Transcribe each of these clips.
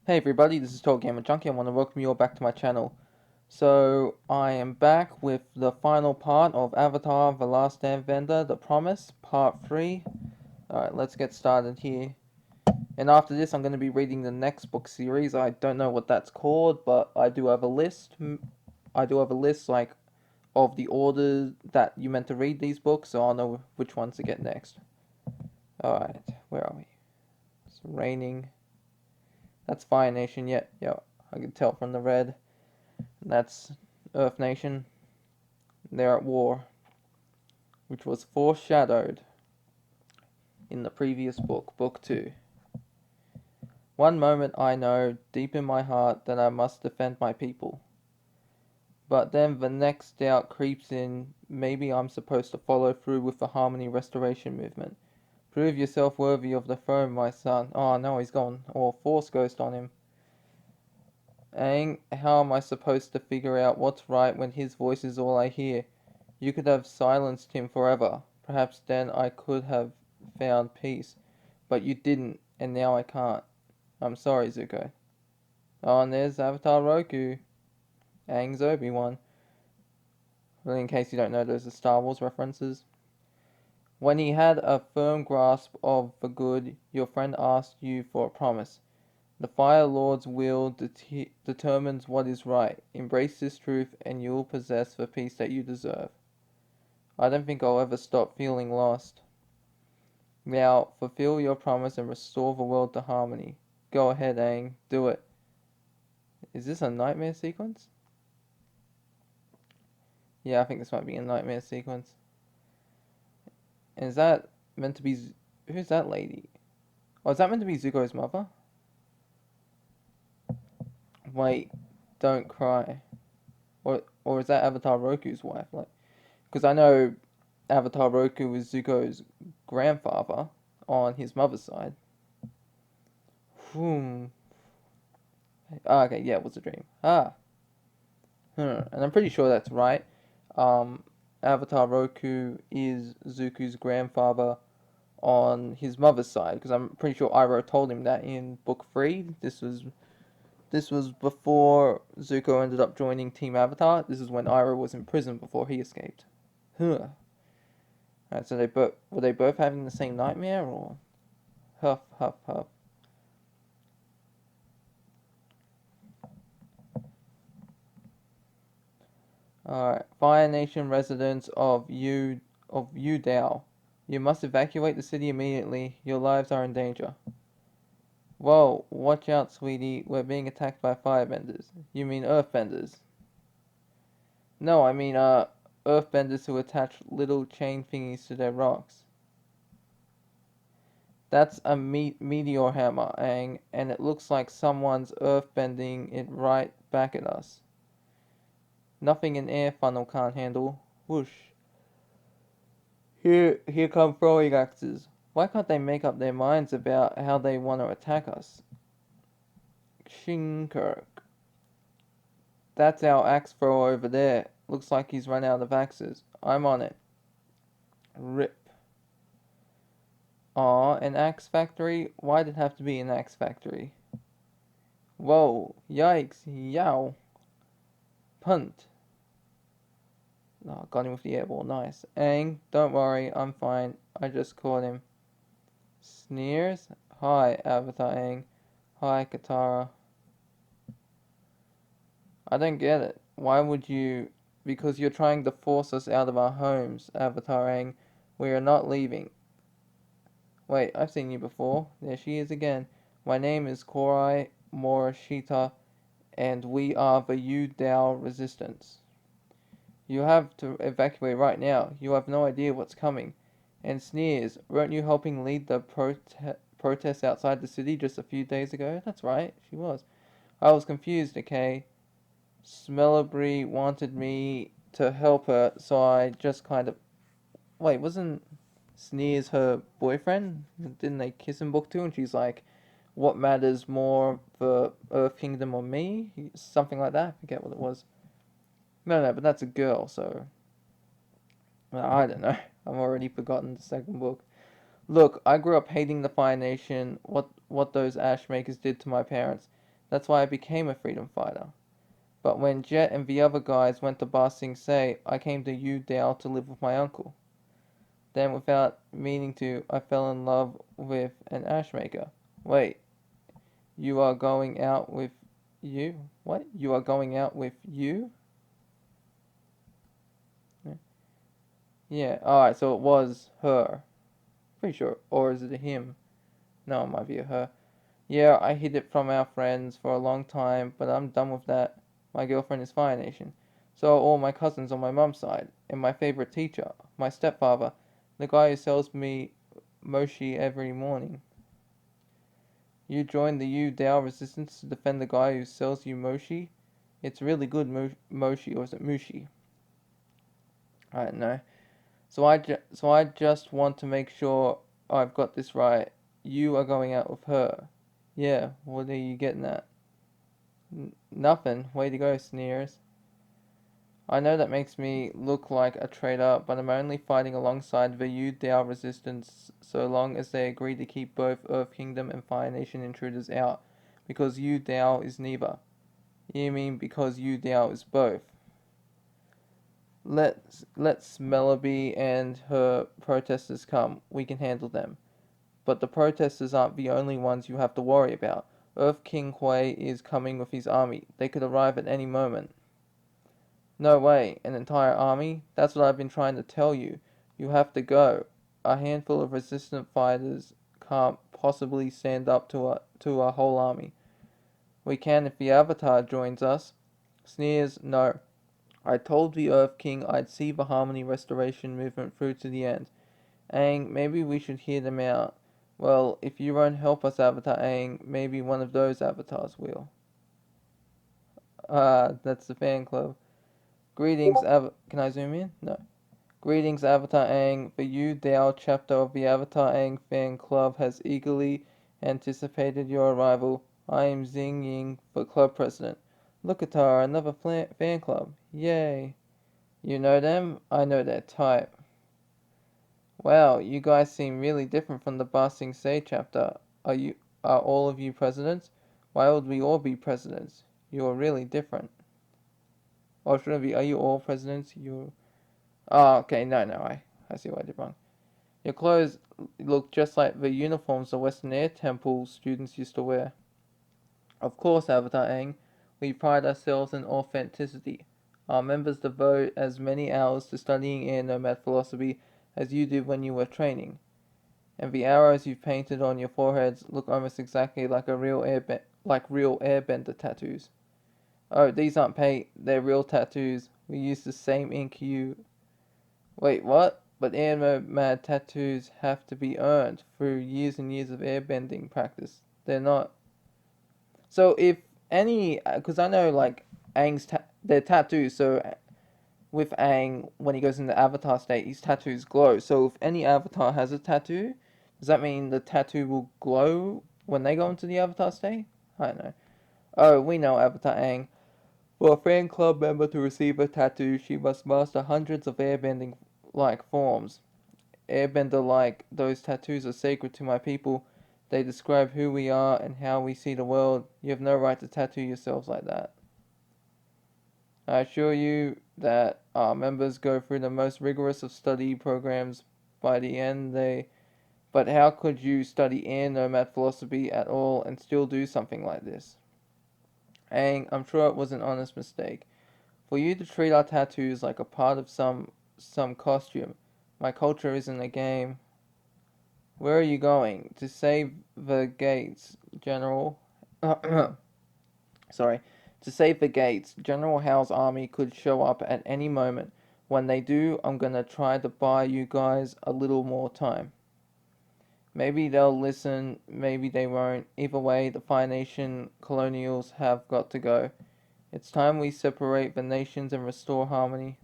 Hey everybody, this is TotalGamerJunkie. I want to welcome you all back to my channel. So, I am back with the final part of Avatar The Last Airbender, The Promise, Part 3. Alright, let's get started here. And after this, I'm going to be reading the next book series. I don't know what that's called, but I do have a list. I do have a list, like, of the order that you meant to read these books, so I'll know which ones to get next. Alright, where are we? It's raining. That's Fire Nation, yeah, I can tell from the red. That's Earth Nation. They're at war, which was foreshadowed in the previous book, Book 2. One moment I know, deep in my heart, that I must defend my people. But then the next doubt creeps in, maybe I'm supposed to follow through with the Harmony Restoration movement. Prove yourself worthy of the throne, my son. Oh no, he's gone. Or Force Ghost on him. Aang, how am I supposed to figure out what's right when his voice is all I hear? You could have silenced him forever. Perhaps then I could have found peace. But you didn't, and now I can't. I'm sorry, Zuko. Oh, and there's Avatar Roku. Aang's Obi-Wan. Well, in case you don't know, those are Star Wars references. When he had a firm grasp of the good, your friend asked you for a promise. The Fire Lord's will determines what is right. Embrace this truth, and you'll possess the peace that you deserve. I don't think I'll ever stop feeling lost. Now, fulfill your promise and restore the world to harmony. Go ahead, Aang. Do it. Is this a nightmare sequence? Yeah, I think this might be a nightmare sequence. And is that meant to be... Who's that lady? Oh, is that meant to be Zuko's mother? Wait, don't cry. Or is that Avatar Roku's wife? Like, because I know Avatar Roku was Zuko's grandfather on his mother's side. Hmm. Ah, okay, yeah, it was a dream. And I'm pretty sure that's right. Um, Avatar Roku is Zuko's grandfather on his mother's side, because I'm pretty sure Iroh told him that in Book 3. This was before Zuko ended up joining Team Avatar. This is when Iroh was in prison before he escaped. Huh. Alright, so were they both having the same nightmare, or huff huff huff? Alright, Fire Nation residents of Yu Dao. You must evacuate the city immediately. Your lives are in danger. Whoa, watch out, sweetie. We're being attacked by firebenders. You mean earthbenders? No, I mean, earthbenders who attach little chain thingies to their rocks. That's a meteor hammer, Aang, and it looks like someone's earthbending it right back at us. Nothing an air funnel can't handle. Whoosh. Here come throwing axes. Why can't they make up their minds about how they want to attack us? Shinkirk. That's our axe thrower over there. Looks like he's run out of axes. I'm on it. Rip. Aw, an axe factory? Why'd it have to be an axe factory? Whoa, yikes, yow. Punt. Oh, got him with the airball, nice. Aang, don't worry, I'm fine. I just caught him. Sneers? Hi, Avatar Aang. Hi, Katara. I don't get it. Why would you... Because you're trying to force us out of our homes, Avatar Aang. We are not leaving. Wait, I've seen you before. There she is again. My name is Kori Morishita, and we are the Yu Dao Resistance. You have to evacuate right now. You have no idea what's coming. And Sneers, weren't you helping lead the protests outside the city just a few days ago? That's right, she was. I was confused, okay? Smellabry wanted me to help her, so I just kind of... Wait, wasn't Sneers her boyfriend? Didn't they kiss in Book 2? And she's like, what matters more, the Earth Kingdom or me? Something like that. I forget what it was. No, but that's a girl, so... Well, I don't know. I've already forgotten the second book. Look, I grew up hating the Fire Nation, what those ash makers did to my parents. That's why I became a freedom fighter. But when Jet and the other guys went to Ba Sing Se, I came to Yu Dao to live with my uncle. Then, without meaning to, I fell in love with an ashmaker. Wait, you are going out with you? What? You are going out with you? Yeah, alright, so it was her. Pretty sure. Or is it a him? No, it might be a her. Yeah, I hid it from our friends for a long time, but I'm done with that. My girlfriend is Fire Nation. So are all my cousins on my mum's side, and my favorite teacher, my stepfather, the guy who sells me mochi every morning. You joined the Yu Dao Resistance to defend the guy who sells you mochi? It's really good mochi, or is it mushi? I don't know. So I just want to make sure I've got this right. You are going out with her. Yeah, what are you getting at? Nothing. Way to go, Sneers. I know that makes me look like a traitor, but I'm only fighting alongside the Yu Dao Resistance so long as they agree to keep both Earth Kingdom and Fire Nation intruders out, because Yu Dao is neither. You mean because Yu Dao is both? Let's Mellaby and her protesters come. We can handle them. But the protesters aren't the only ones you have to worry about. Earth King Hui is coming with his army. They could arrive at any moment. No way, an entire army? That's what I've been trying to tell you. You have to go. A handful of resistant fighters can't possibly stand up to a whole army. We can if the Avatar joins us. Sneers, no. I told the Earth King I'd see the Harmony Restoration movement through to the end. Aang, maybe we should hear them out. Well, if you won't help us, Avatar Aang, maybe one of those avatars will. That's the fan club. Greetings, Can I zoom in? No. Greetings, Avatar Aang. The Yu Dao chapter of the Avatar Aang Fan Club has eagerly anticipated your arrival. I am Xing Ying, the club president. Look, Katara, another fan club. Yay. You know them? I know their type. Wow, you guys seem really different from the Ba Sing Se chapter. Are all of you presidents? Why would we all be presidents? You are really different. Or should it be, are you all presidents? Oh, okay, no, I see what I did wrong. Your clothes look just like the uniforms the Western Air Temple students used to wear. Of course, Avatar Aang, we pride ourselves in authenticity. Our members devote as many hours to studying air nomad philosophy as you did when you were training. And the arrows you've painted on your foreheads look almost exactly like real airbender tattoos. Oh, these aren't paint, they're real tattoos. We use the same ink you... Wait, what? But air nomad tattoos have to be earned through years and years of airbending practice. They're not... So if any... Because I know, like, they're tattoos, so with Aang, when he goes into Avatar state, his tattoos glow. So if any Avatar has a tattoo, does that mean the tattoo will glow when they go into the Avatar state? I don't know. Oh, we know Avatar Aang. For a fan club member to receive a tattoo, she must master hundreds of airbending-like forms. Airbender-like, those tattoos are sacred to my people. They describe who we are and how we see the world. You have no right to tattoo yourselves like that. I assure you that our members go through the most rigorous of study programs. By the end, But how could you study air nomad philosophy at all and still do something like this? Aang, I'm sure it was an honest mistake. For you to treat our tattoos like a part of some costume. My culture isn't a game. Where are you going? To save the gates, General. Sorry. To save the gates, General Howe's army could show up at any moment. When they do, I'm gonna try to buy you guys a little more time. Maybe they'll listen, maybe they won't. Either way, the Fire Nation colonials have got to go. It's time we separate the nations and restore harmony.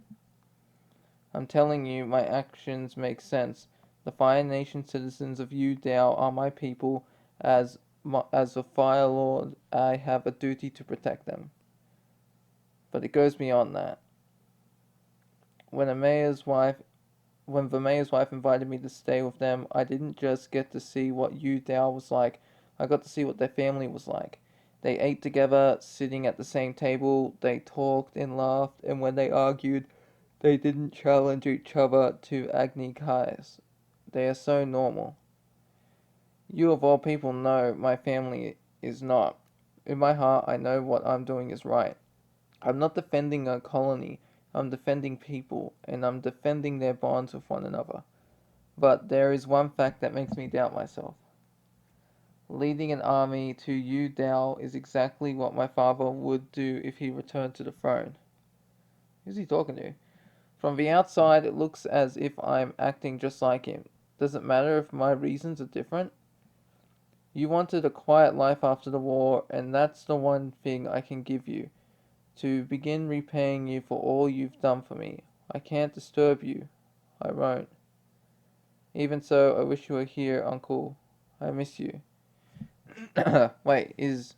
I'm telling you, my actions make sense. The Fire Nation citizens of Yu Dao are my people. As a Fire Lord, I have a duty to protect them. But it goes beyond that. When the mayor's wife invited me to stay with them, I didn't just get to see what Yu Dao was like. I got to see what their family was like. They ate together, sitting at the same table. They talked and laughed, and when they argued, they didn't challenge each other to Agni Kais. They are so normal. You of all people know my family is not. In my heart, I know what I'm doing is right. I'm not defending a colony. I'm defending people, and I'm defending their bonds with one another. But there is one fact that makes me doubt myself. Leading an army to Yu Dao is exactly what my father would do if he returned to the throne. Who's he talking to? From the outside, it looks as if I'm acting just like him. Does it matter if my reasons are different? You wanted a quiet life after the war, and that's the one thing I can give you. To begin repaying you for all you've done for me. I can't disturb you. I won't. Even so, I wish you were here, Uncle. I miss you. Wait, is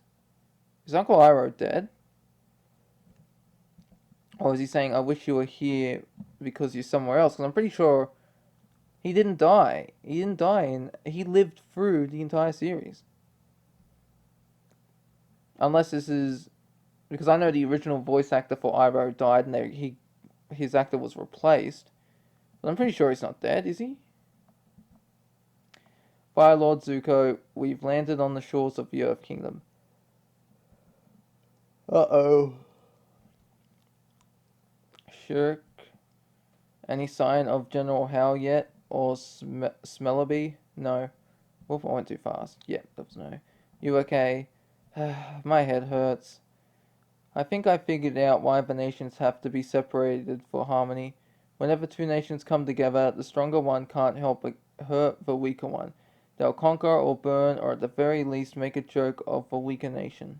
Uncle Iroh dead? Or is he saying, I wish you were here because you're somewhere else? Because I'm pretty sure he didn't die. He didn't die, and he lived through the entire series. Unless this is... Because I know the original voice actor for Iroh died, and his actor was replaced. But I'm pretty sure he's not dead, is he? Fire Lord Zuko, we've landed on the shores of the Earth Kingdom. Uh-oh. Shirk. Any sign of General Hao yet? Or Smellaby? No. Whoop, I went too fast. Yep, that was no. You okay? My head hurts. I think I figured out why the nations have to be separated for harmony. Whenever two nations come together, the stronger one can't help but hurt the weaker one. They'll conquer or burn, or at the very least make a joke of the weaker nation.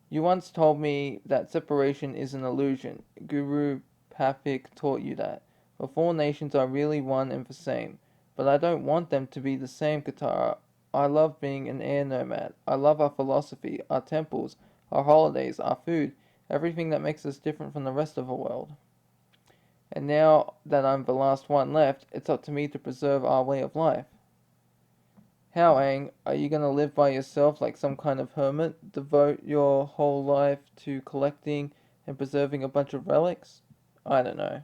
You once told me that separation is an illusion. Guru Papik taught you that. The four nations are really one and the same. But I don't want them to be the same, Katara. I love being an air nomad. I love our philosophy, our temples, our holidays, our food, everything that makes us different from the rest of the world. And now that I'm the last one left, it's up to me to preserve our way of life. How, Aang? Are you gonna live by yourself like some kind of hermit? Devote your whole life to collecting and preserving a bunch of relics? I don't know.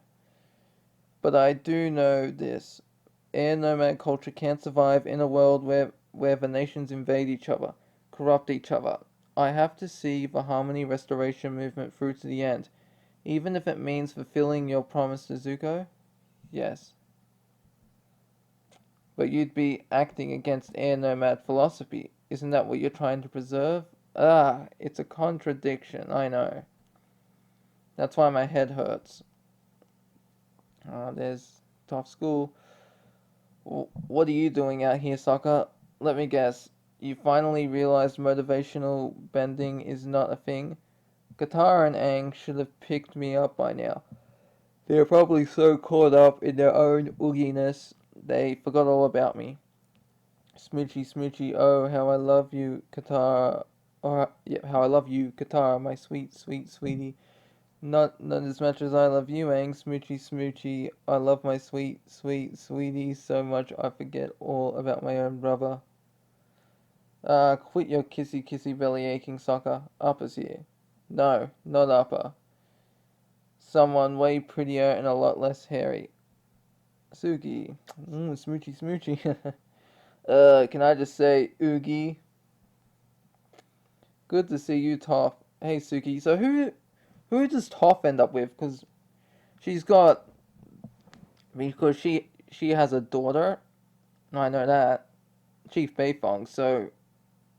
But I do know this. Air nomad culture can't survive in a world where the nations invade each other, corrupt each other. I have to see the harmony restoration movement through to the end, even if it means fulfilling your promise to Zuko. Yes. But you'd be acting against air nomad philosophy. Isn't that what you're trying to preserve? Ah, it's a contradiction, I know. That's why my head hurts. There's Tough School. What are you doing out here, Sokka? Let me guess. You finally realized motivational bending is not a thing? Katara and Aang should have picked me up by now. They're probably so caught up in their own ooginess, they forgot all about me. Smoochy, smoochy, oh, how I love you, Katara. Or, yeah, how I love you, Katara, my sweet, sweet, sweetie. Not as much as I love you, Aang. Smoochy, smoochy. I love my sweet, sweet, sweetie so much I forget all about my own brother. Quit your kissy, kissy, belly aching, Sokka. Upper's here. No, not Upper. Someone way prettier and a lot less hairy. Suki. Smoochy, smoochy. Can I just say, Oogie? Good to see you, Toph. Hey, Suki. So who does Toph end up with? Because she's got... Because she has a daughter. I know that. Chief Beifong. So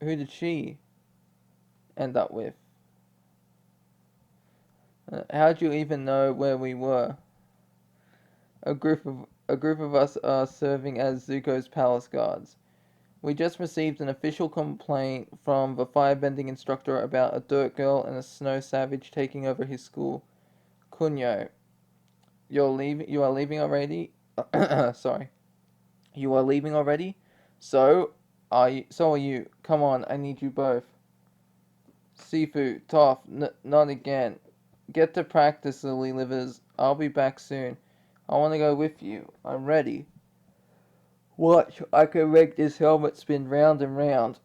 who did she end up with? How'd you even know where we were? A group of us are serving as Zuko's palace guards. We just received an official complaint from the firebending instructor about a dirt girl and a snow savage taking over his school. Kunyo, you are leaving already? Sorry. You are leaving already? So are you. Come on, I need you both. Sifu, Toph, not again. Get to practice, silly livers. I'll be back soon. I want to go with you. I'm ready. Watch, I can make this helmet spin round and round.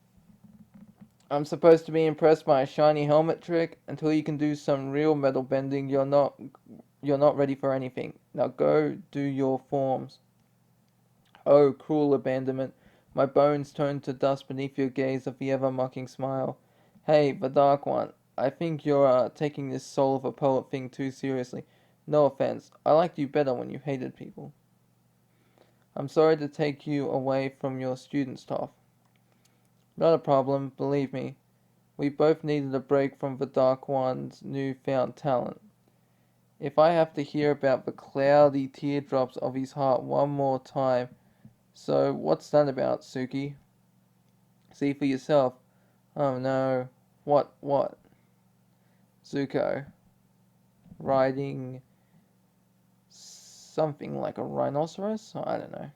I'm supposed to be impressed by a shiny helmet trick. Until you can do some real metal bending, you're not ready for anything. Now go do your forms. Oh, cruel abandonment. My bones turn to dust beneath your gaze of the ever-mocking smile. Hey, the Dark One. I think you're taking this soul of a poet thing too seriously. No offense. I liked you better when you hated people. I'm sorry to take you away from your students, Toph. Not a problem, believe me. We both needed a break from the Dark One's newfound talent. If I have to hear about the cloudy teardrops of his heart one more time, so what's that about, Suki? See for yourself. Oh no. What? Zuko. Riding something like a rhinoceros? I don't know.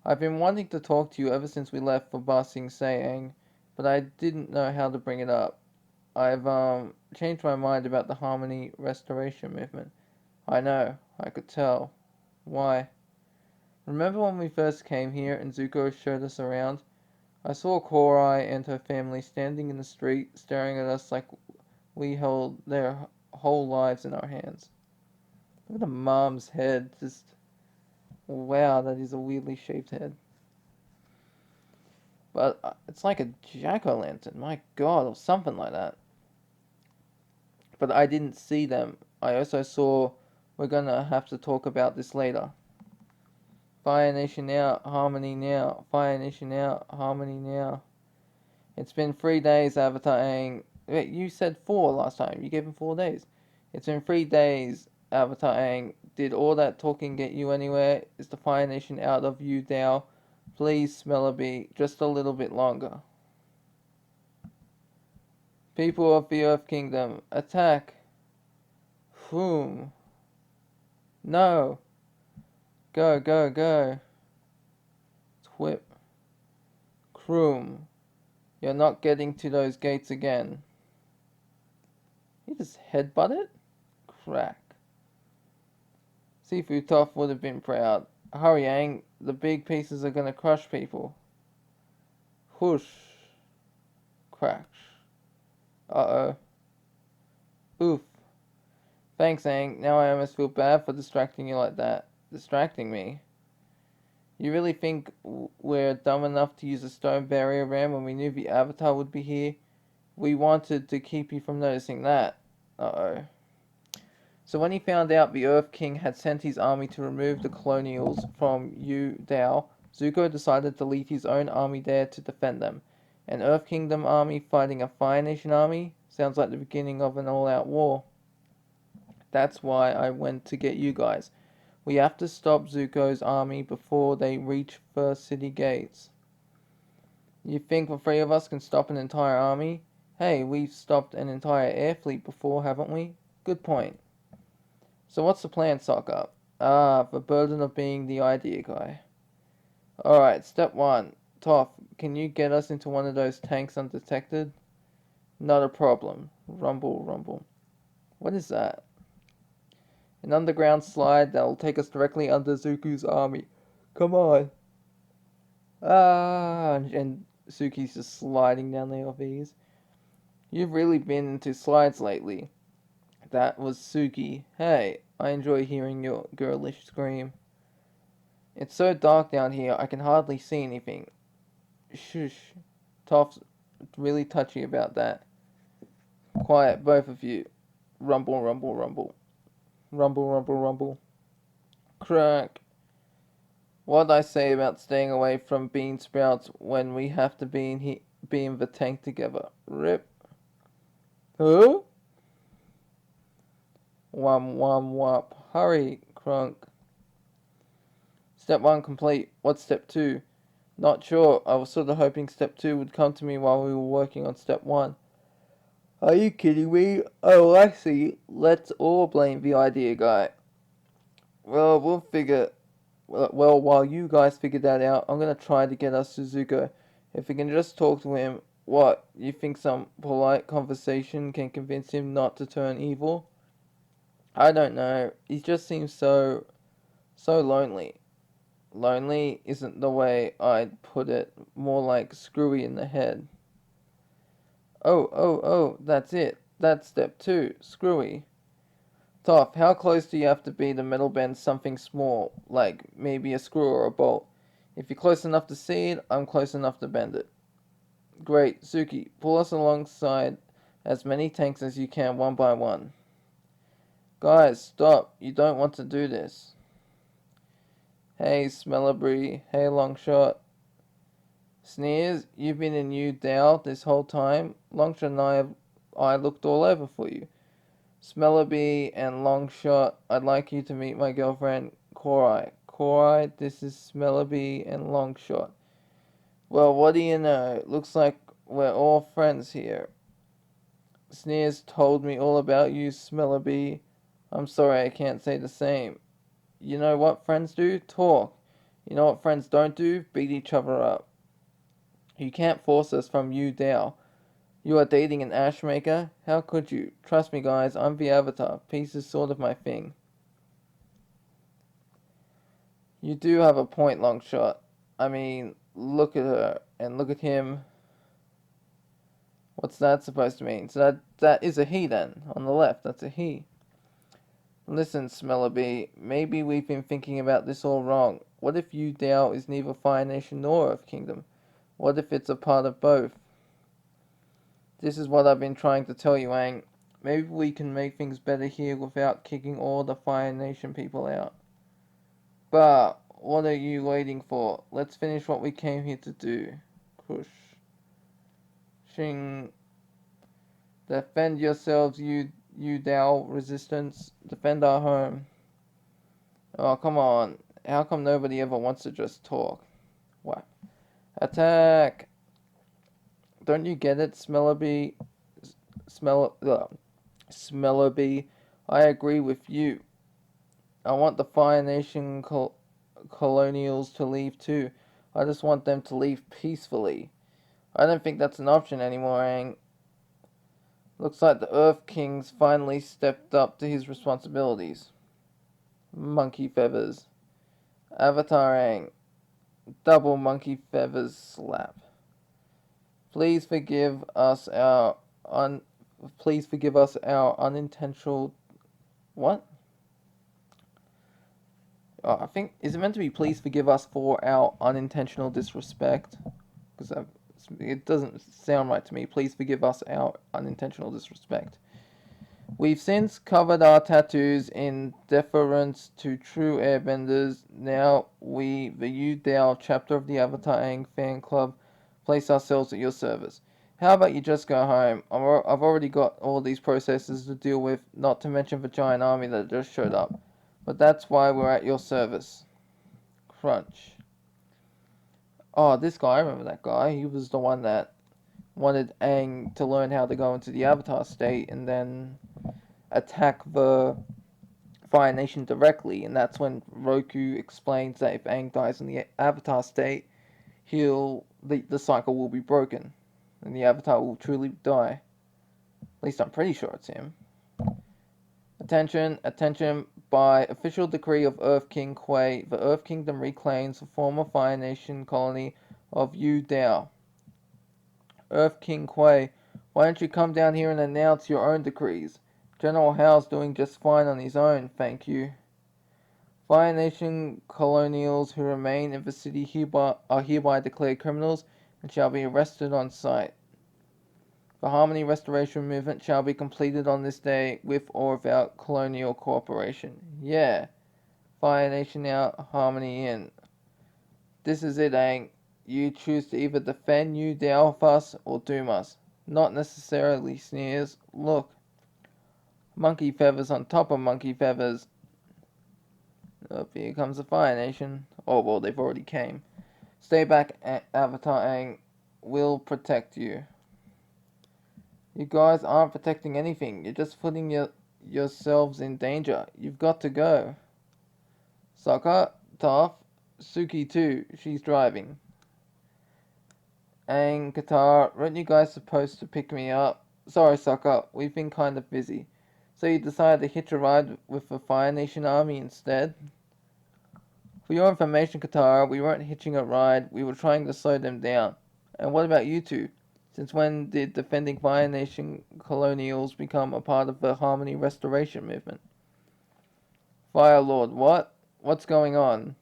I've been wanting to talk to you ever since we left for Ba Sing Se, Aang, but I didn't know how to bring it up. I've changed my mind about the Harmony Restoration movement. I know, I could tell. Why? Remember when we first came here and Zuko showed us around? I saw Kori and her family standing in the street, staring at us like we held their whole lives in our hands. Look at the mom's head, just wow, that is a weirdly shaped head. But it's like a jack-o'-lantern, my god, or something like that. But I didn't see them. I also saw, we're gonna have to talk about this later. Fire Nation out, Harmony now. Fire Nation out, Harmony now. It's been 3 days, Avatar Aang. Wait, you said 4 last time. You gave him 4 days. It's been 3 days, Avatar Aang. Did all that talking get you anywhere? Is the Fire Nation out of Yu Dao? Please, Smellerbee, just a little bit longer. People of the Earth Kingdom, attack. Whom? No. Go, go, go. Twip. Kroom. You're not getting to those gates again. He just headbutt it? Crack. Seafood Toph would have been proud. Hurry, Aang. The big pieces are gonna crush people. Whoosh. Crash. Uh-oh. Oof. Thanks, Aang. Now I almost feel bad for distracting you like that. Distracting me? You really think we're dumb enough to use a stone barrier ram when we knew the Avatar would be here? We wanted to keep you from noticing that. Uh-oh. So when he found out the Earth King had sent his army to remove the colonials from Yu Dao, Zuko decided to lead his own army there to defend them. An Earth Kingdom army fighting a Fire Nation army? Sounds like the beginning of an all-out war. That's why I went to get you guys. We have to stop Zuko's army before they reach the city gates. You think the 3 of us can stop an entire army? Hey, we've stopped an entire air fleet before, haven't we? Good point. So what's the plan, Sokka? Ah, the burden of being the idea guy. Alright, step 1. Toph, can you get us into one of those tanks undetected? Not a problem. Rumble, rumble. What is that? An underground slide that'll take us directly under Zuko's army. Come on. Ah, and Suki's just sliding down there with ease. You've really been into slides lately. That was Suki. Hey, I enjoy hearing your girlish scream. It's so dark down here, I can hardly see anything. Shush. Toph's really touchy about that. Quiet, both of you. Rumble, rumble, rumble. Rumble, rumble, rumble. Crack. What'd I say about staying away from bean sprouts when we have to be in the tank together? Rip. Huh? Wham, wham, whop. Hurry, Crunk. Step 1 complete. What's step 2? Not sure. I was sort of hoping step 2 would come to me while we were working on step 1. Are you kidding me? Oh, I see. Let's all blame the idea guy. Well, while you guys figure that out, I'm gonna try to get us to Zuko. If we can just talk to him, what? You think some polite conversation can convince him not to turn evil? I don't know. He just seems so lonely. Lonely isn't the way I'd put it. More like screwy in the head. Oh, that's it. That's step 2. Screwy. Toph, how close do you have to be to metal bend something small, like maybe a screw or a bolt? If you're close enough to see it, I'm close enough to bend it. Great, Suki, pull us alongside as many tanks as you can one by one. Guys, stop. You don't want to do this. Hey, Smellabry. Hey, Longshot. Sneers, you've been in Yu Dao this whole time. Longshot and I looked all over for you. Smellaby and Longshot, I'd like you to meet my girlfriend, Kori. Kori, this is Smellaby and Longshot. Well, what do you know? Looks like we're all friends here. Sneers told me all about you, Smellaby. I'm sorry I can't say the same. You know what friends do? Talk. You know what friends don't do? Beat each other up. You can't force us from Yu Dao. You are dating an ashmaker? How could you? Trust me, guys, I'm the Avatar. Peace is sort of my thing. You do have a point, Longshot. I mean, look at her, and look at him. What's that supposed to mean? So that is a he then. On the left, that's a he. Listen, Smellaby, maybe we've been thinking about this all wrong. What if Yu Dao is neither Fire Nation nor Earth Kingdom? What if it's a part of both? This is what I've been trying to tell you, Aang. Maybe we can make things better here without kicking all the Fire Nation people out. But what are you waiting for? Let's finish what we came here to do. Kush. Shing. Defend yourselves, Yu Dao Resistance. Defend our home. Oh, come on. How come nobody ever wants to just talk? What? Attack! Don't you get it, Smellaby? Smellaby. I agree with you. I want the Fire Nation colonials to leave too. I just want them to leave peacefully. I don't think that's an option anymore, Aang. Looks like the Earth King's finally stepped up to his responsibilities. Monkey feathers. Avatar Aang. Double monkey feathers slap. Please forgive us our unintentional. What? Oh, I think is it meant to be please forgive us for our unintentional disrespect? Because it doesn't sound right to me. Please forgive us our unintentional disrespect. We've since covered our tattoos in deference to true airbenders. Now we, the Yu Dao chapter of the Avatar Aang Fan Club, place ourselves at your service. How about you just go home? I've already got all these processes to deal with, not to mention the giant army that just showed up. But that's why we're at your service. Crunch. Oh, this guy, I remember that guy. He was the one that wanted Aang to learn how to go into the Avatar state and then attack the Fire Nation directly. And that's when Roku explains that if Aang dies in the Avatar state, the cycle will be broken. And the Avatar will truly die. At least I'm pretty sure it's him. Attention, attention. By official decree of Earth King Kui, the Earth Kingdom reclaims the former Fire Nation colony of Yu Dao. Earth King Kui, why don't you come down here and announce your own decrees? General Howe's doing just fine on his own, thank you. Fire Nation colonials who remain in the city are hereby declared criminals and shall be arrested on sight. The Harmony Restoration Movement shall be completed on this day with or without colonial cooperation. Yeah. Fire Nation out, Harmony in. This is it, Aang. You choose to either defend Yu Dao with us or doom us. Not necessarily, Sneers. Look. Monkey feathers on top of monkey feathers. Up here comes the Fire Nation. Oh, well, they've already came. Stay back, Avatar Aang. We'll protect you. You guys aren't protecting anything. You're just putting yourselves in danger. You've got to go. Sokka, Toph, Suki too. She's driving. Aang, Katara, weren't you guys supposed to pick me up? Sorry, Sokka. We've been kind of busy. So you decided to hitch a ride with the Fire Nation army instead? For your information, Katara, we weren't hitching a ride. We were trying to slow them down. And what about you two? Since when did defending Fire Nation colonials become a part of the Harmony Restoration movement? Fire Lord, what? What's going on?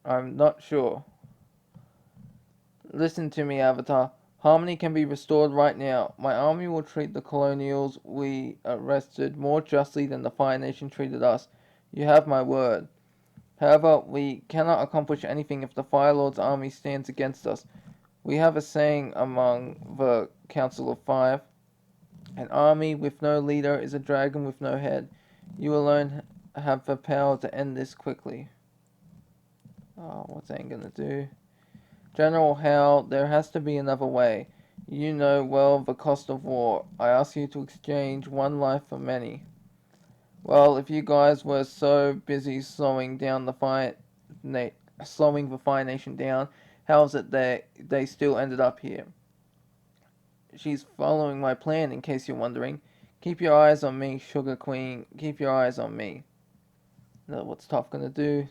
I'm not sure. Listen to me, Avatar. Harmony can be restored right now. My army will treat the colonials we arrested more justly than the Fire Nation treated us. You have my word. However, we cannot accomplish anything if the Fire Lord's army stands against us. We have a saying among the Council of Five. An army with no leader is a dragon with no head. You alone have the power to end this quickly. Oh, what's Aang gonna do? General Hal, there has to be another way. You know well the cost of war. I ask you to exchange one life for many. Well, if you guys were so busy slowing the Fire Nation down, how is it that they still ended up here? She's following my plan, in case you're wondering. Keep your eyes on me, Sugar Queen. Keep your eyes on me. Now, what's Toph gonna do?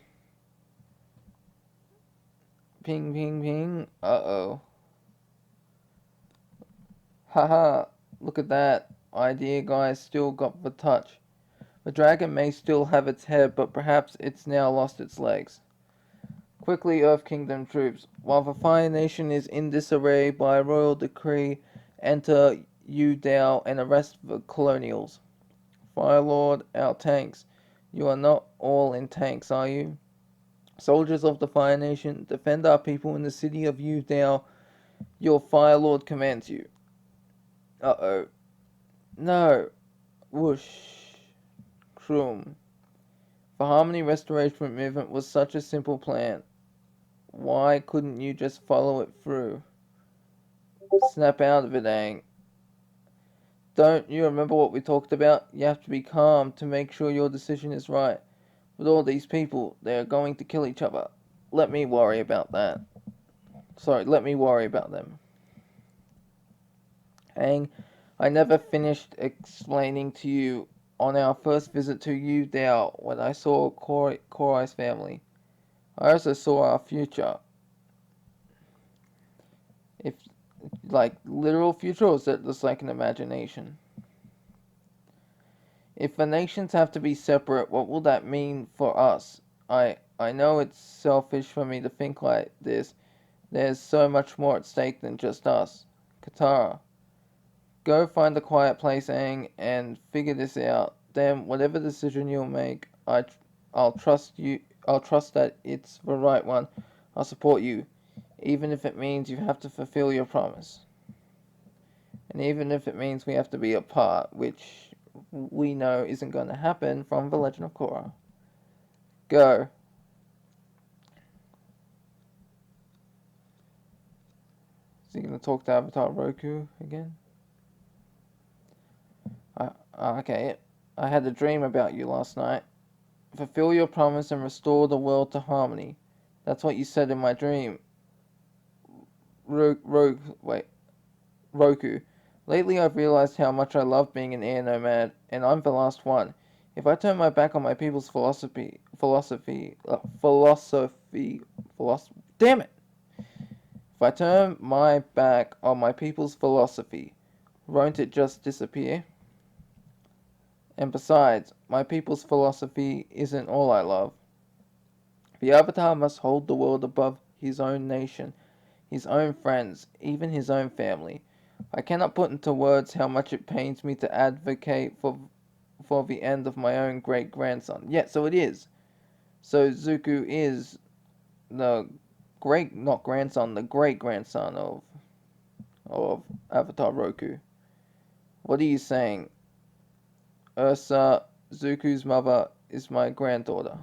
Ping, ping, ping. Uh-oh. Haha, look at that. Idea guy still got the touch. The dragon may still have its head, but perhaps it's now lost its legs. Quickly, Earth Kingdom troops. While the Fire Nation is in disarray, by royal decree, enter Yu Dao and arrest the colonials. Fire Lord, our tanks. You are not all in tanks, are you? Soldiers of the Fire Nation, defend our people in the city of Yu Dao. Your Fire Lord commands you. Uh-oh. No. Whoosh. Krum. The Harmony Restoration movement was such a simple plan. Why couldn't you just follow it through? Snap out of it, Aang. Don't you remember what we talked about? You have to be calm to make sure your decision is right. With all these people, they are going to kill each other. Let me worry about that. Sorry, let me worry about them. Aang, I never finished explaining to you on our first visit to Yu Dao when I saw Kori's family. I also saw our future. If, like, literal future, or is it just like an imagination? If the nations have to be separate, what will that mean for us? I know it's selfish for me to think like this. There's so much more at stake than just us. Katara, go find a quiet place, Aang, and figure this out. Then, whatever decision you'll make, I'll trust you. I'll trust that it's the right one. I'll support you, even if it means you have to fulfill your promise. And even if it means we have to be apart, which we know isn't going to happen from The Legend of Korra. Go. Is he going to talk to Avatar Roku again? Okay. I had a dream about you last night. Fulfill your promise and restore the world to harmony. That's what you said in my dream. Roku. Lately I've realized how much I love being an air nomad, and I'm the last one. If I turn my back on my people's philosophy, damn it! If I turn my back on my people's philosophy, won't it just disappear? And besides, my people's philosophy isn't all I love. The Avatar must hold the world above his own nation, his own friends, even his own family. I cannot put into words how much it pains me to advocate for the end of my own great-grandson. Yeah, so it is. So Zuko is the not grandson, the great-grandson of Avatar Roku. What are you saying? Ursa, Zuko's mother, is my granddaughter.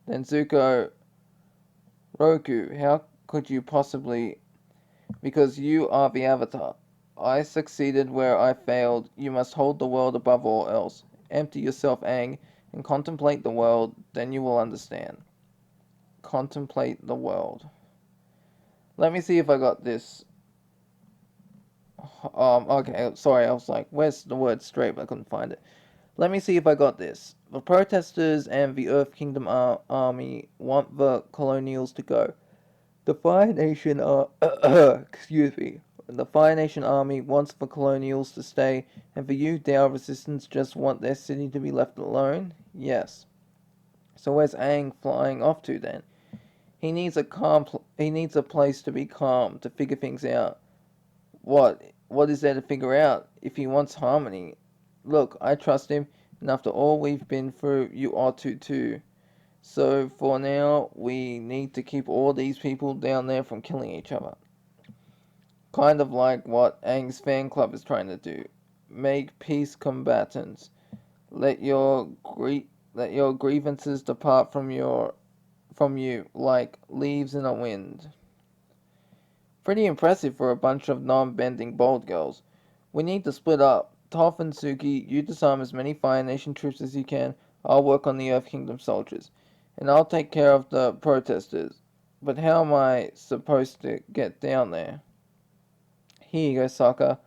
Then Zuko, Roku, how could you possibly... Because you are the Avatar. I succeeded where I failed. You must hold the world above all else. Empty yourself, Aang, and contemplate the world. Then you will understand. Contemplate the world. Let me see if I got this. Okay, sorry, I was like, where's the word straight, but I couldn't find it. Let me see if I got this. The protesters and the Earth Kingdom army want the colonials to go. The Fire Nation are, excuse me, The Fire Nation army wants the colonials to stay, and the Yu Dao Resistance just want their city to be left alone? Yes. So where's Aang flying off to then? He needs he needs a place to be calm, to figure things out. What? What is there to figure out if he wants harmony? Look, I trust him, and after all we've been through, you ought to too. So for now, we need to keep all these people down there from killing each other. Kind of like what Aang's fan club is trying to do. Make peace combatants. Let your grievances depart from you like leaves in a wind. Pretty impressive for a bunch of non-bending bald girls. We need to split up. Toph and Suki, you disarm as many Fire Nation troops as you can. I'll work on the Earth Kingdom soldiers. And I'll take care of the protesters. But how am I supposed to get down there? Here you go, Sokka.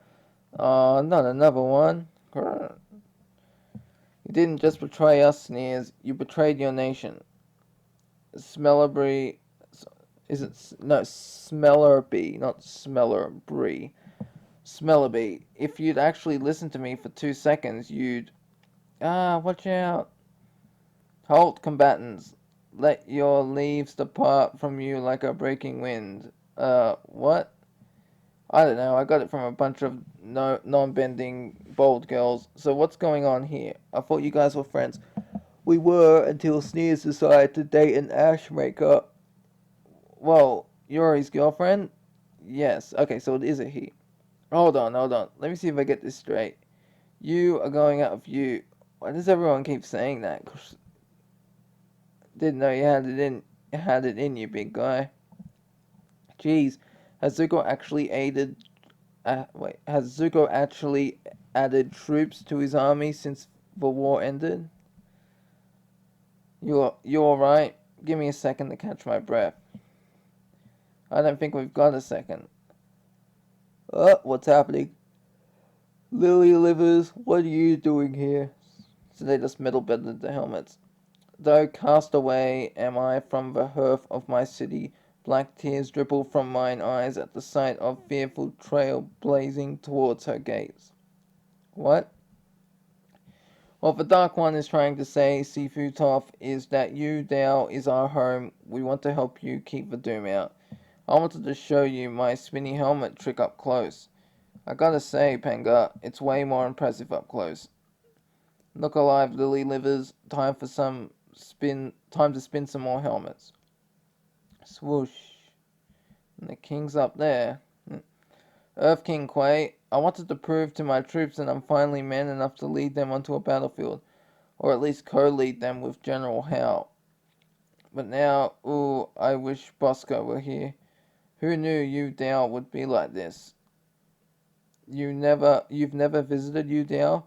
Aw, not another one. You didn't just betray us, Sneers. You betrayed your nation. Smellerby... Is it... No, Smellerby, not Smellerby. Smellerby, if you'd actually listened to me for 2 seconds, you'd... Ah, watch out. Halt, combatants. Let your leaves depart from you like a breaking wind. What? I don't know, I got it from a bunch of non-bending bold girls. So what's going on here? I thought you guys were friends. We were until Sneers decided to date an ashmaker. Well, you're his girlfriend? Yes. Okay, so it is a he. Hold on. Let me see if I get this straight. You are going out with you. Why does everyone keep saying that? Didn't know you had it in you, big guy. Jeez, has Zuko actually has Zuko actually added troops to his army since the war ended? You alright? Give me a second to catch my breath. I don't think we've got a second. What's happening? Lily livers, what are you doing here? So they just metal-bended the helmets. Though cast away am I from the hearth of my city, black tears dribble from mine eyes at the sight of fearful trail blazing towards her gates. What? What the Dark One is trying to say, Sifu Toph, is that Yu Dao is our home. We want to help you keep the doom out. I wanted to show you my spinny helmet trick up close. I gotta say, Penga, it's way more impressive up close. Look alive, lily livers. Time to spin some more helmets. Swoosh. And the king's up there. Earth King Quay, I wanted to prove to my troops that I'm finally man enough to lead them onto a battlefield. Or at least co-lead them with General Howe. But now, ooh, I wish Bosco were here. Who knew Yu Dao would be like this? You've never visited Yu Dao?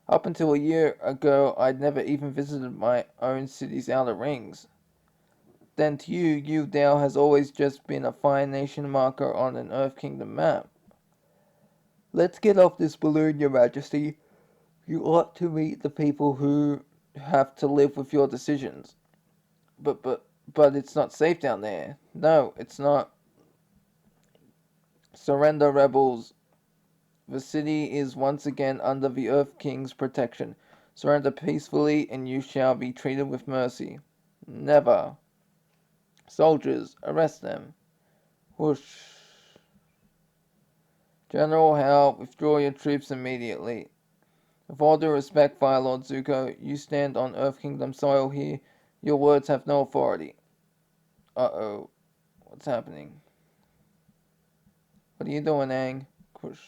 Up until a year ago, I'd never even visited my own city's outer rings. Then to you, Yu Dao has always just been a Fire Nation marker on an Earth Kingdom map. Let's get off this balloon, Your Majesty. You ought to meet the people who have to live with your decisions. But it's not safe down there. No, it's not. Surrender, rebels. The city is once again under the Earth King's protection. Surrender peacefully and you shall be treated with mercy. Never. Soldiers, arrest them. Whoosh. General Howe, withdraw your troops immediately. With all due respect, Fire Lord Zuko, you stand on Earth Kingdom soil here. Your words have no authority. Uh-oh. What's happening? What are you doing, Aang? Whoosh.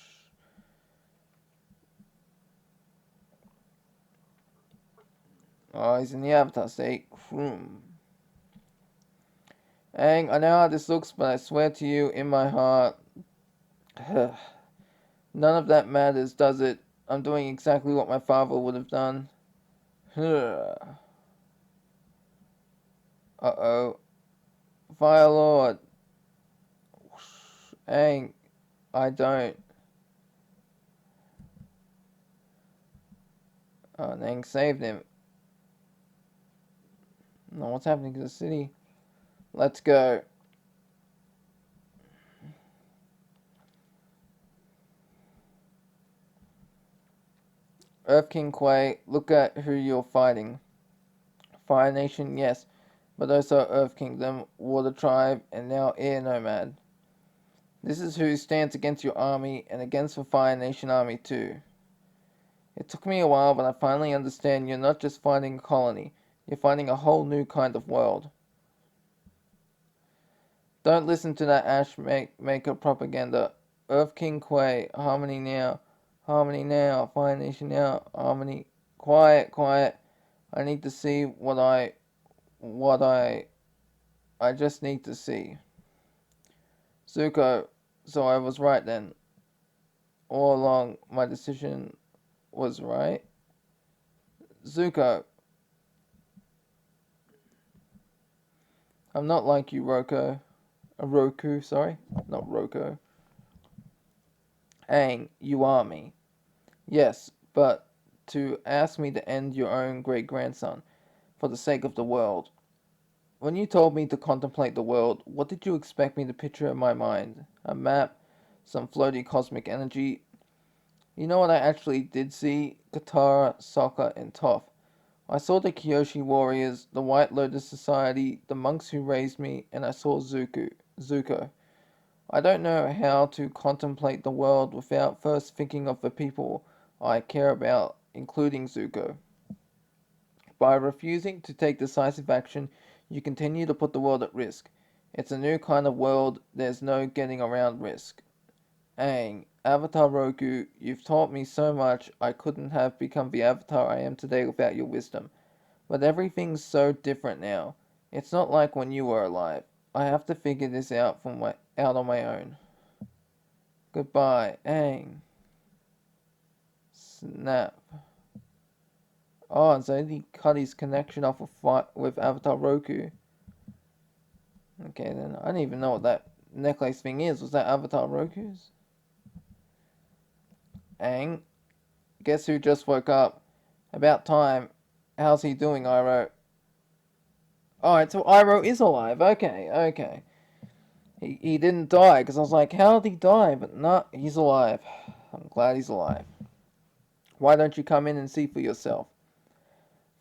Oh, he's in the Avatar state. Aang, I know how this looks, but I swear to you, in my heart... None of that matters, does it? I'm doing exactly what my father would have done. Uh-oh. Fire Lord. Aang, I don't. Oh, Aang saved him. No, what's happening to the city? Let's go. Earth King Kuei, look at who you're fighting. Fire Nation, yes, but also Earth Kingdom, Water Tribe, and now Air Nomad. This is who stands against your army and against the Fire Nation army too. It took me a while, but I finally understand you're not just fighting a colony, you're fighting a whole new kind of world. Don't listen to that Ash Maker propaganda. Earth King Kuei, harmony now, Fire Nation now, harmony. Quiet, quiet. I need to see what I just need to see. Zuko, so I was right then. All along, my decision was right. Zuko, I'm not like you, Roku, sorry, not Roko. Aang, you are me. Yes, but to ask me to end your own great-grandson, for the sake of the world. When you told me to contemplate the world, what did you expect me to picture in my mind? A map? Some floaty cosmic energy? You know what I actually did see? Katara, Sokka, and Toph. I saw the Kyoshi warriors, the White Lotus Society, the monks who raised me, and I saw Zuko. I don't know how to contemplate the world without first thinking of the people I care about, including Zuko. By refusing to take decisive action, you continue to put the world at risk. It's a new kind of world, there's no getting around risk. Aang, Avatar Roku, you've taught me so much, I couldn't have become the Avatar I am today without your wisdom. But everything's so different now. It's not like when you were alive. I have to figure this out out on my own. Goodbye, Aang. Snap. Oh, so he cut his connection off with Avatar Roku. Okay, then I don't even know what that necklace thing is. Was that Avatar Roku's? Aang, guess who just woke up? About time. How's he doing, Iroh? Alright, so Iroh is alive. Okay. He didn't die, because I was like, how did he die? But no, he's alive. I'm glad he's alive. Why don't you come in and see for yourself?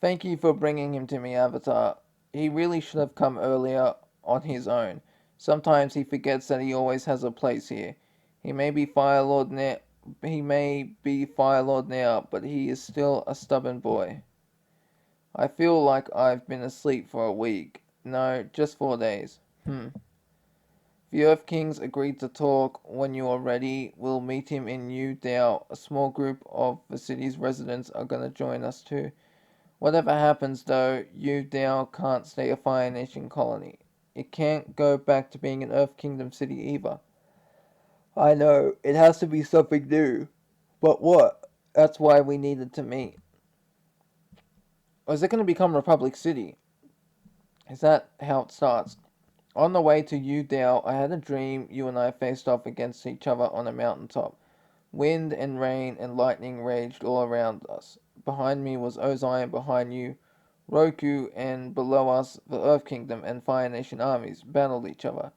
Thank you for bringing him to me, Avatar. He really should have come earlier on his own. Sometimes he forgets that he always has a place here. He may be Fire Lord now, but he is still a stubborn boy. I feel like I've been asleep for a week. No, just 4 days. The Earth Kings agreed to talk. When you are ready, we'll meet him in Yu Dao. A small group of the city's residents are gonna join us too. Whatever happens though, Yu Dao can't stay a Fire Nation colony. It can't go back to being an Earth Kingdom city either. I know, it has to be something new. But what? That's why we needed to meet. Or is it going to become Republic City? Is that how it starts? On the way to Yu Dao, I had a dream you and I faced off against each other on a mountaintop. Wind and rain and lightning raged all around us. Behind me was Ozai, and behind you, Roku, and below us, the Earth Kingdom and Fire Nation armies battled each other.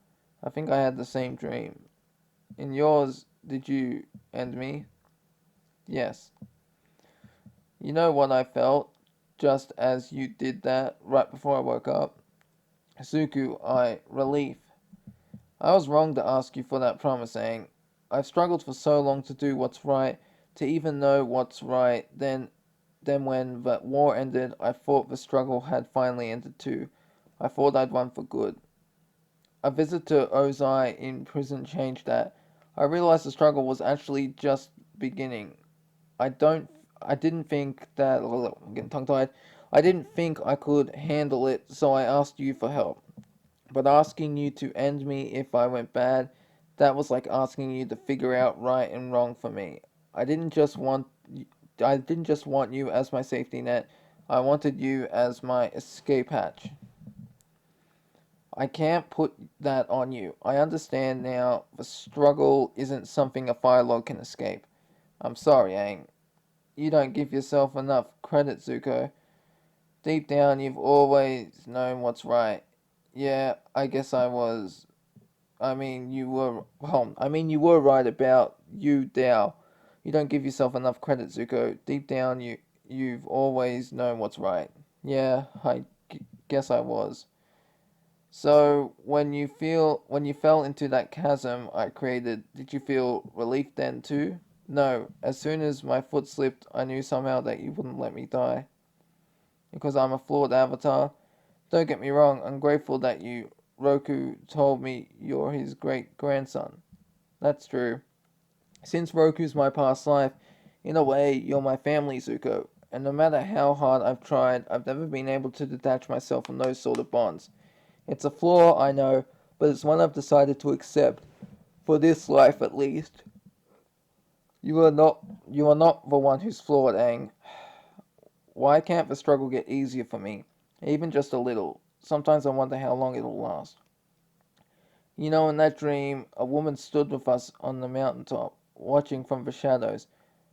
I think I had the same dream. In yours, did you and me? Yes. You know what I felt, just as you did that, right before I woke up? Relief. I was wrong to ask you for that promise, Aang. I've struggled for so long to do what's right, to even know what's right. Then when that war ended, I thought the struggle had finally ended too. I thought I'd won for good. A visit to Ozai in prison changed that. I realized the struggle was actually just beginning. I didn't think that, I'm getting tongue-tied. I didn't think I could handle it, so I asked you for help. But asking you to end me if I went bad, that was like asking you to figure out right and wrong for me. I didn't just want you as my safety net. I wanted you as my escape hatch. I can't put that on you. I understand now the struggle isn't something a Fire Lord can escape. I'm sorry, Aang. You don't give yourself enough credit, Zuko. Deep down, you've always known what's right. Yeah, I guess I was. You were right about Yu Dao. You don't give yourself enough credit, Zuko. Deep down, you've always known what's right. Yeah, guess I was. So when you fell into that chasm I created, did you feel relief then too? No. As soon as my foot slipped, I knew somehow that you wouldn't let me die. Because I'm a flawed avatar. Don't get me wrong, I'm grateful that Roku, told me you're his great grandson. That's true. Since Roku's my past life, in a way, you're my family, Zuko. And no matter how hard I've tried, I've never been able to detach myself from those sort of bonds. It's a flaw, I know, but it's one I've decided to accept, for this life at least. You are not the one who's flawed, Aang. Why can't the struggle get easier for me? Even just a little. Sometimes I wonder how long it'll last. You know, in that dream, a woman stood with us on the mountaintop, watching from the shadows.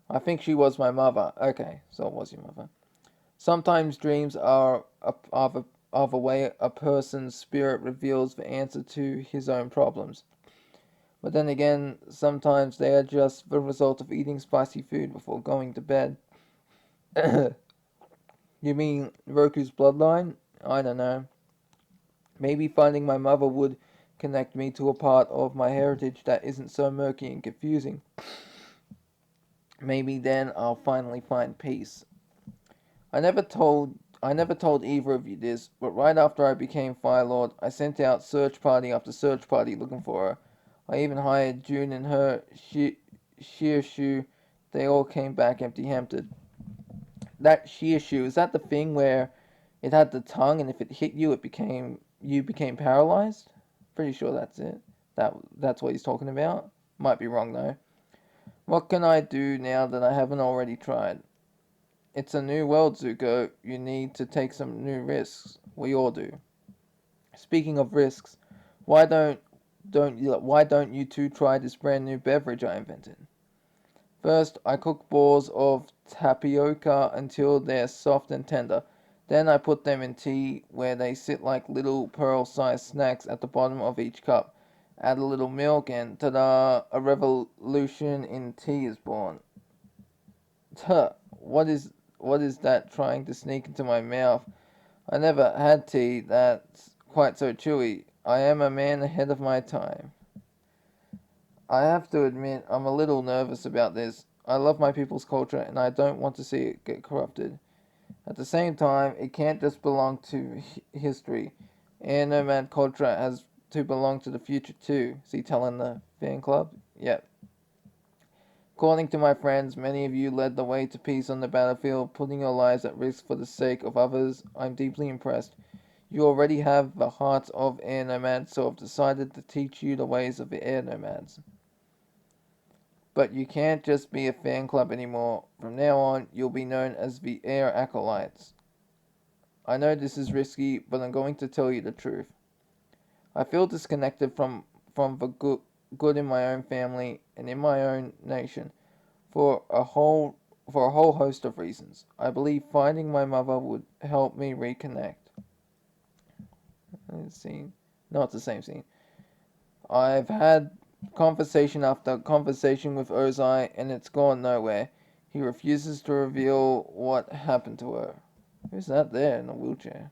I think she was my mother. Okay, so it was your mother. Sometimes dreams are the way a person's spirit reveals the answer to his own problems. But then again, sometimes they are just the result of eating spicy food before going to bed. You mean Roku's bloodline? I don't know. Maybe finding my mother would connect me to a part of my heritage that isn't so murky and confusing. Maybe then I'll finally find peace. I never told either of you this, but right after I became Fire Lord, I sent out search party after search party looking for her. I even hired June and her Shearshu. They all came back empty-handed. That Shearshu, is that the thing where it had the tongue and if it hit you, you became paralyzed? Pretty sure that's it. That's what he's talking about. Might be wrong though. What can I do now that I haven't already tried? It's a new world, Zuko. You need to take some new risks. We all do. Speaking of risks, why don't you two try this brand new beverage I invented? First, I cook balls of tapioca until they're soft and tender. Then I put them in tea where they sit like little pearl-sized snacks at the bottom of each cup. Add a little milk and ta-da, a revolution in tea is born. Tuh, what is that trying to sneak into my mouth? I never had tea that's quite so chewy. I am a man ahead of my time. I have to admit, I'm a little nervous about this. I love my people's culture and I don't want to see it get corrupted. At the same time, it can't just belong to history. Air nomad culture has to belong to the future too. Is he telling the fan club? Yep. According to my friends, many of you led the way to peace on the battlefield, putting your lives at risk for the sake of others. I'm deeply impressed. You already have the hearts of air nomads, so I've decided to teach you the ways of the air nomads. But you can't just be a fan club anymore. From now on, you'll be known as the Air Acolytes. I know this is risky, but I'm going to tell you the truth. I feel disconnected from the good in my own family and in my own nation for a whole host of reasons. I believe finding my mother would help me reconnect. Scene. No, it's the same scene. I've had conversation after conversation with Ozai, and it's gone nowhere. He refuses to reveal what happened to her. Who's that there in a wheelchair?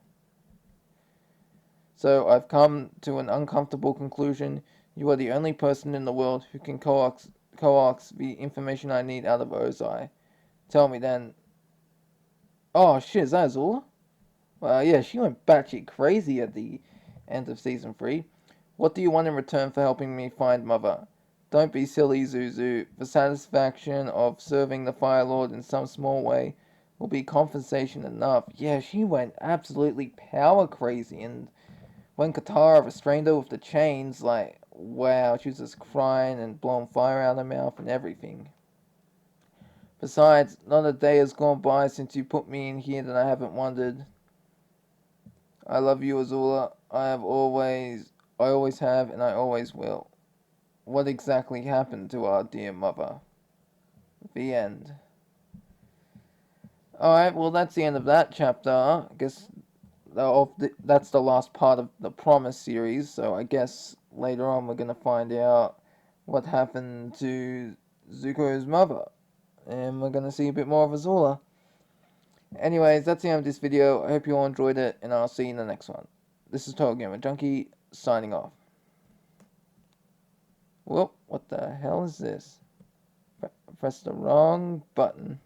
So I've come to an uncomfortable conclusion. You are the only person in the world who can coax the information I need out of Ozai. Tell me then. Oh shit, is that Azula? Well, yeah, she went batshit crazy at the end of season 3. What do you want in return for helping me find Mother? Don't be silly, Zuzu. The satisfaction of serving the Fire Lord in some small way will be compensation enough. Yeah, she went absolutely power crazy, and when Katara restrained her with the chains, like, wow, she was just crying and blowing fire out of her mouth and everything. Besides, not a day has gone by since you put me in here that I haven't wondered. I love you, Azula. I always have, and I always will. What exactly happened to our dear mother? The end. Alright, well, that's the end of that chapter. I guess that's the last part of the Promise series, so I guess later on we're going to find out what happened to Zuko's mother. and we're gonna see a bit more of Azula. Anyways, that's the end of this video. I hope you all enjoyed it, and I'll see you in the next one. This is TotalGamerJunkie, signing off. Whoop, what the hell is this? Press the wrong button.